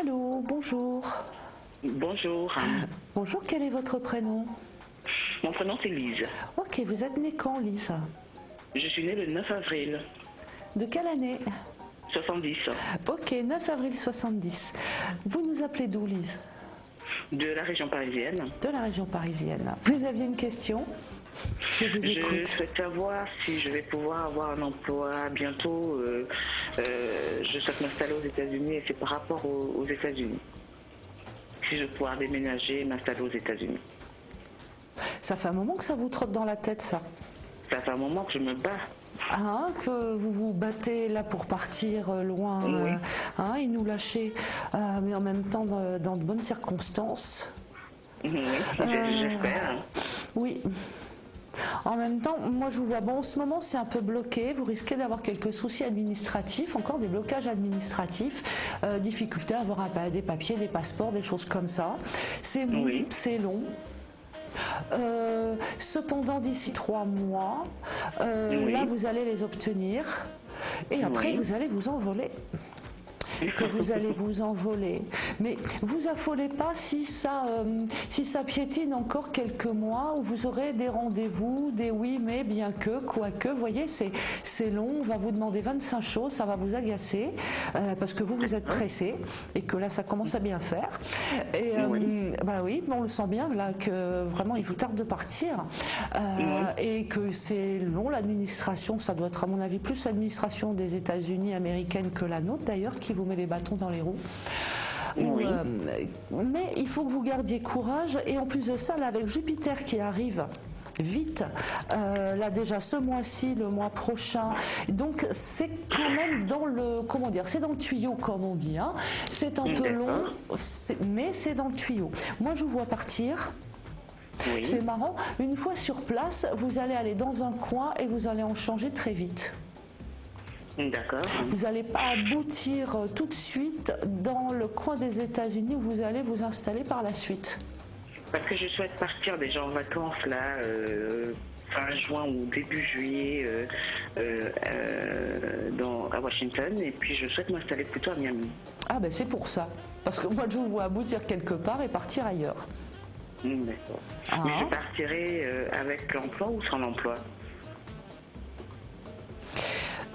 Allô, bonjour. Bonjour. Bonjour, quel est votre prénom? Mon prénom c'est Lise. Ok, vous êtes née quand, Lise? Je suis née le 9 avril De quelle année? 70. Ok, 9 avril 70. Vous nous appelez d'où, Lise? De la région parisienne. De la région parisienne. Vous aviez une question? Je vous écoute. Je souhaite savoir si je vais pouvoir avoir un emploi bientôt. Je souhaite m'installer aux États-Unis et c'est par rapport aux États-Unis. Si je vais pouvoir déménager et m'installer aux États-Unis. Ça fait un moment que ça vous trotte dans la tête, ça? Ça fait un moment que je me bats. Ah, que vous vous battez là pour partir loin, Oui. et nous lâcher, mais en même temps dans de bonnes circonstances. Oui, j'espère. Oui. En même temps, moi je vous vois, bon, en ce moment c'est un peu bloqué, vous risquez d'avoir quelques soucis administratifs, encore des blocages administratifs, difficulté à avoir des papiers, des passeports, des choses comme ça. C'est long. Cependant, d'ici 3 mois, là vous allez les obtenir et après vous allez vous envoler. Que vous allez vous envoler. Mais vous affolez pas si ça piétine encore quelques mois où vous aurez des rendez-vous, des oui mais bien que, quoique, vous voyez, c'est long, on va vous demander 25 choses, ça va vous agacer parce que vous êtes pressé et que là ça commence à bien faire. Et bah oui, on le sent bien là que vraiment il vous tarde de partir et que c'est long l'administration, ça doit être à mon avis plus l'administration des États-Unis américaine que la nôtre d'ailleurs qui vous met les bâtons dans les roues. Mais il faut que vous gardiez courage et en plus de ça, là, avec Jupiter qui arrive vite, là déjà ce mois-ci, le mois prochain, donc c'est quand même dans le, comment dire, c'est dans le tuyau comme on dit, hein. C'est un peu long, mais c'est dans le tuyau. Moi je vous vois partir. C'est marrant, une fois sur place, vous allez aller dans un coin et vous allez en changer très vite. D'accord. Vous n'allez pas aboutir tout de suite dans le coin des États-Unis où vous allez vous installer par la suite. Parce que je souhaite partir déjà en vacances là, fin juin ou début juillet à Washington et puis je souhaite m'installer plutôt à Miami. Ah ben c'est pour ça. Parce que moi je vous vois aboutir quelque part et partir ailleurs. D'accord. Mais je partirai avec l'emploi ou sans l'emploi?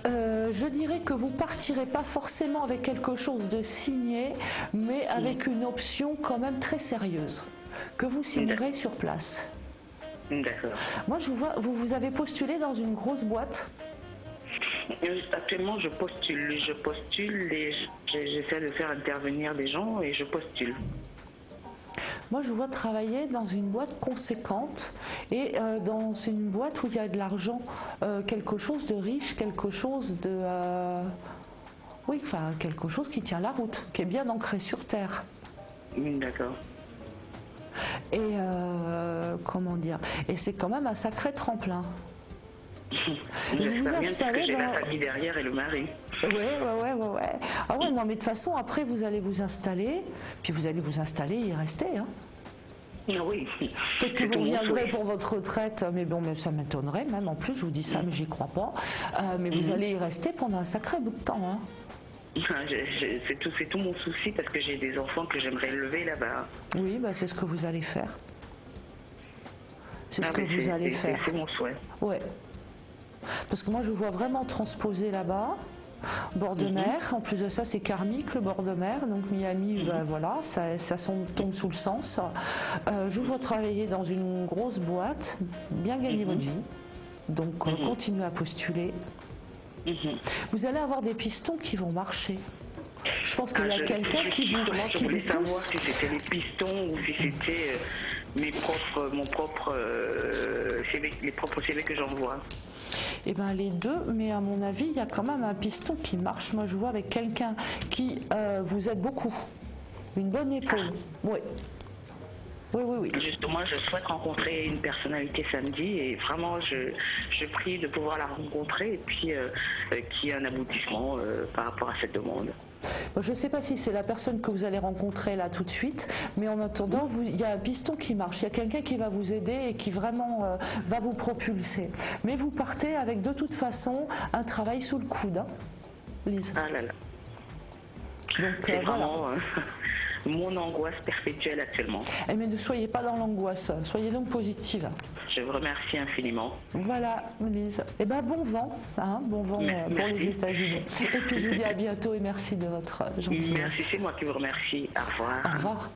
Je dirais que vous partirez pas forcément avec quelque chose de signé, mais avec une option quand même très sérieuse, que vous signerez sur place. D'accord. Moi je vous vois, vous avez postulé dans une grosse boîte? Actuellement je postule et j'essaie de faire intervenir des gens et je postule. Moi, je vous vois travailler dans une boîte conséquente et dans une boîte où il y a de l'argent, quelque chose de riche, quelque chose de... oui, enfin, quelque chose qui tient la route, qui est bien ancré sur terre. D'accord. Et comment dire? Et c'est quand même un sacré tremplin. Vous installez parce que j'ai la famille derrière et le mari. Ouais. Ah ouais, non, mais de toute façon, après, vous allez vous installer, puis vous allez vous installer et y rester, hein. Oui. Peut-être que vous reviendrez pour votre retraite, mais bon, mais ça m'étonnerait même. En plus, je vous dis ça, mais j'y crois pas. Mais vous allez y rester pendant un sacré bout de temps, hein. C'est tout mon souci parce que j'ai des enfants que j'aimerais élever là-bas. Oui, bah, c'est ce que vous allez faire. C'est ce que vous allez faire. C'est mon souhait. Ouais. Parce que moi, je vous vois vraiment transposer là-bas, bord de mer. En plus de ça, c'est karmique, le bord de mer. Donc Miami, ben, voilà, ça tombe sous le sens. Je vous vois travailler dans une grosse boîte, bien gagner votre vie. Donc, continuez à postuler. Vous allez avoir des pistons qui vont marcher. Je pense qu'il y a quelqu'un qui vous pousse. Je voulais savoir si c'était les pistons ou si c'était les propres CV que j'envoie. Eh bien les deux, mais à mon avis, il y a quand même un piston qui marche. Moi, je vois avec quelqu'un qui vous aide beaucoup. Une bonne épaule. Oui. Justement, je souhaite rencontrer une personnalité samedi et vraiment, je prie de pouvoir la rencontrer et puis qu'il y ait un aboutissement par rapport à cette demande. Je ne sais pas si c'est la personne que vous allez rencontrer là tout de suite, mais en attendant, il y a un piston qui marche. Il y a quelqu'un qui va vous aider et qui vraiment va vous propulser. Mais vous partez avec de toute façon un travail sous le coude, hein, Lise. Ah là là. Donc c'est voilà. vraiment mon angoisse perpétuelle actuellement. Mais ne soyez pas dans l'angoisse, soyez donc positive. Je vous remercie infiniment. Voilà, Lise. Eh ben bon vent, hein, bon vent pour les États-Unis. Et puis je vous dis à bientôt et merci de votre gentillesse. Merci, c'est moi qui vous remercie. Au revoir. Au revoir.